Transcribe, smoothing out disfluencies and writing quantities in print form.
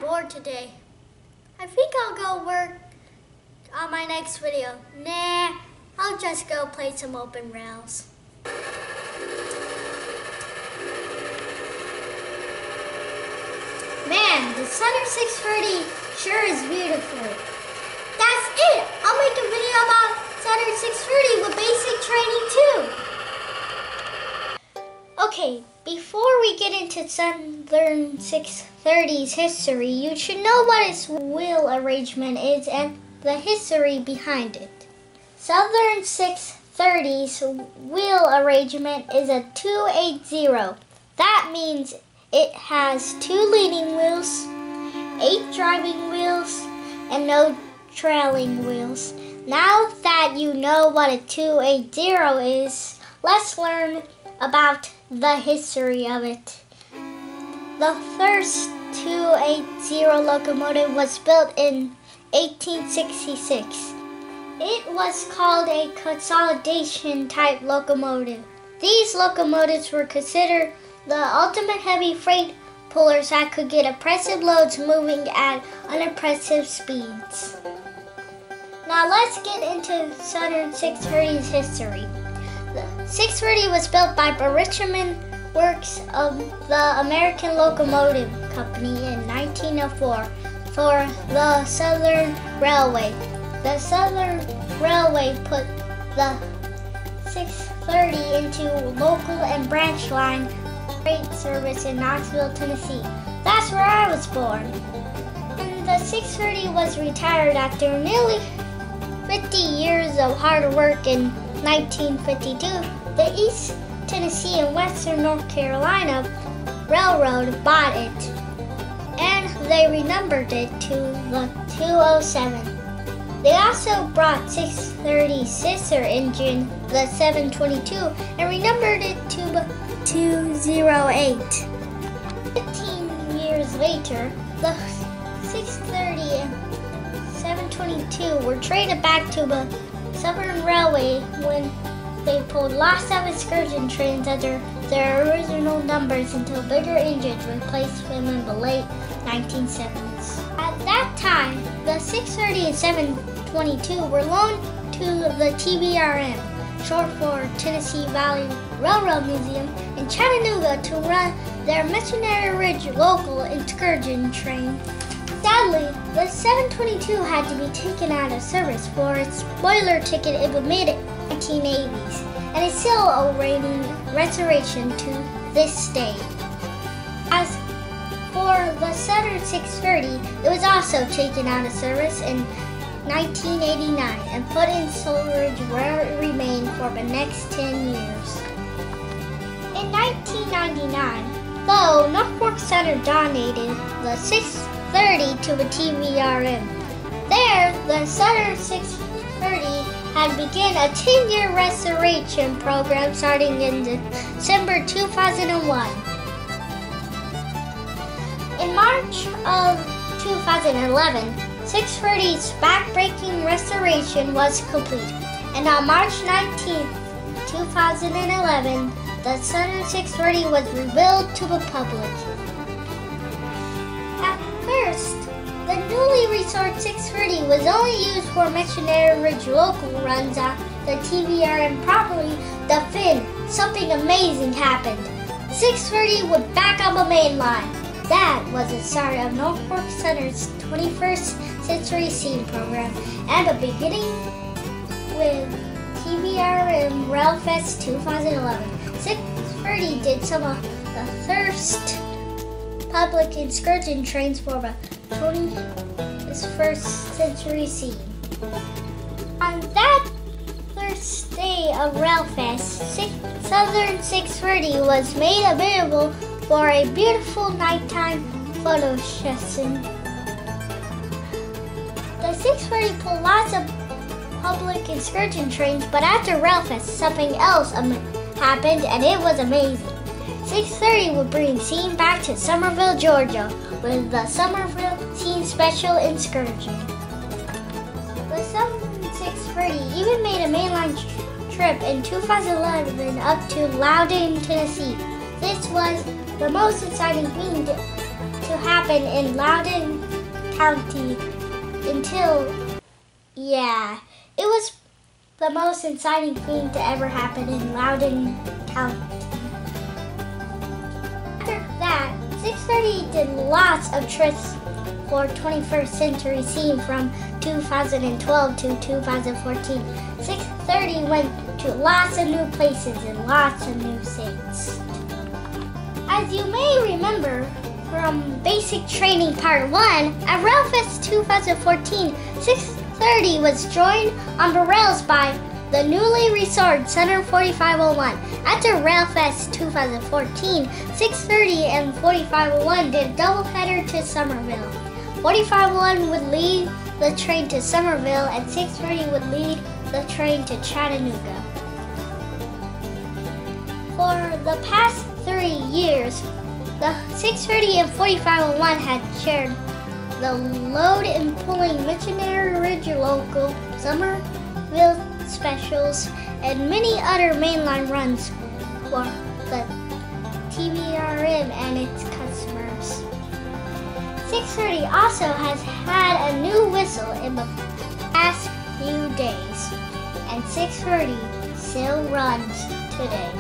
bored today. I think I'll go work on my next video. Nah, I'll just go play some open rails. Man, the Southern 630 sure is beautiful. That's it! I'll make a video about Southern 630 with basic training too. Okay, before we get into Southern 630's history, you should know what its wheel arrangement is and the history behind it. Southern 630's wheel arrangement is a 280. That means it has 2 leading wheels, 8 driving wheels, and no trailing wheels. Now that you know what a 280 is, let's learn about the history of it. The first 280 locomotive was built in 1866. It was called a consolidation type locomotive. These locomotives were considered the ultimate heavy freight pullers that could get oppressive loads moving at unimpressive speeds. Now let's get into Southern 630's history. The 630 was built by Bridgman Works of the American Locomotive Company in 1904 for the Southern Railway. The Southern Railway put the 630 into local and branch line freight service in Knoxville, Tennessee. That's where I was born. And the 630 was retired after nearly 50 years of hard work in 1952. The East Tennessee and Western North Carolina Railroad bought it, and they renumbered it to the 207. They also brought 630's sister engine, the 722, and renumbered it to the 208. 15 years later, the 630 and 722 were traded back to the Southern Railway when they pulled lots of excursion trains under their original numbers until bigger engines replaced them in the late 1970s. At that time, the 630 and 722 were loaned to the TVRM, short for Tennessee Valley Railroad Museum in Chattanooga, to run their Missionary Ridge local excursion train. Sadly, the 722 had to be taken out of service for its boiler ticket in the mid-1980s, and is still awaiting restoration to this day. As for the Southern 630, it was also taken out of service in 1989 and put in storage where it remained for the next 10 years. In 1999, though Norfolk Southern donated the 630 to the TVRM. There, the Southern 630 had begun a 10-year restoration program starting in December 2001. In March of 2011, 630's back-breaking restoration was complete, and on March 19, 2011, the Southern 630 was revealed to the public. At first, the newly restored 630 was only used for Missionary Ridge local runs at the TVRM property. Then something amazing happened. 630 would back on the main line. That was the start of Norfolk Southern's 21st Century Scene program, and a beginning with TVRM Railfest 2011. 630 did some of the first public excursion trains for the 21st Century Scene. On that first day of Railfest, Southern 630 was made available for a beautiful nighttime photo session. The 630 pulled lots of public excursion trains, but after Railfest, something else happened, and it was amazing. 630 would bring Scene back to Summerville, Georgia, with the Summerville Scene Special Excursion. The Southern 630 even made a mainline trip in 2011 up to Loudon, Tennessee. This was the most exciting thing to happen in Loudon, County until, yeah, it was the most exciting thing to ever happen in Loudoun County. After that, 630 did lots of trips for 21st century scene from 2012 to 2014. 630 went to lots of new places and lots of new things. As you may remember from Basic Training Part 1, at Railfest 2014, 630 was joined on the rails by the newly restored Center 4501. After Railfest 2014, 630 and 4501 did a doubleheader to Somerville. 4501 would lead the train to Somerville and 630 would lead the train to Chattanooga. For the past 3 years, the 630 and 4501 had shared the load in pulling Missionary Ridge Local, Somerville Specials, and many other mainline runs for the TVRM and its customers. 630 also has had a new whistle in the past few days, and 630 still runs today.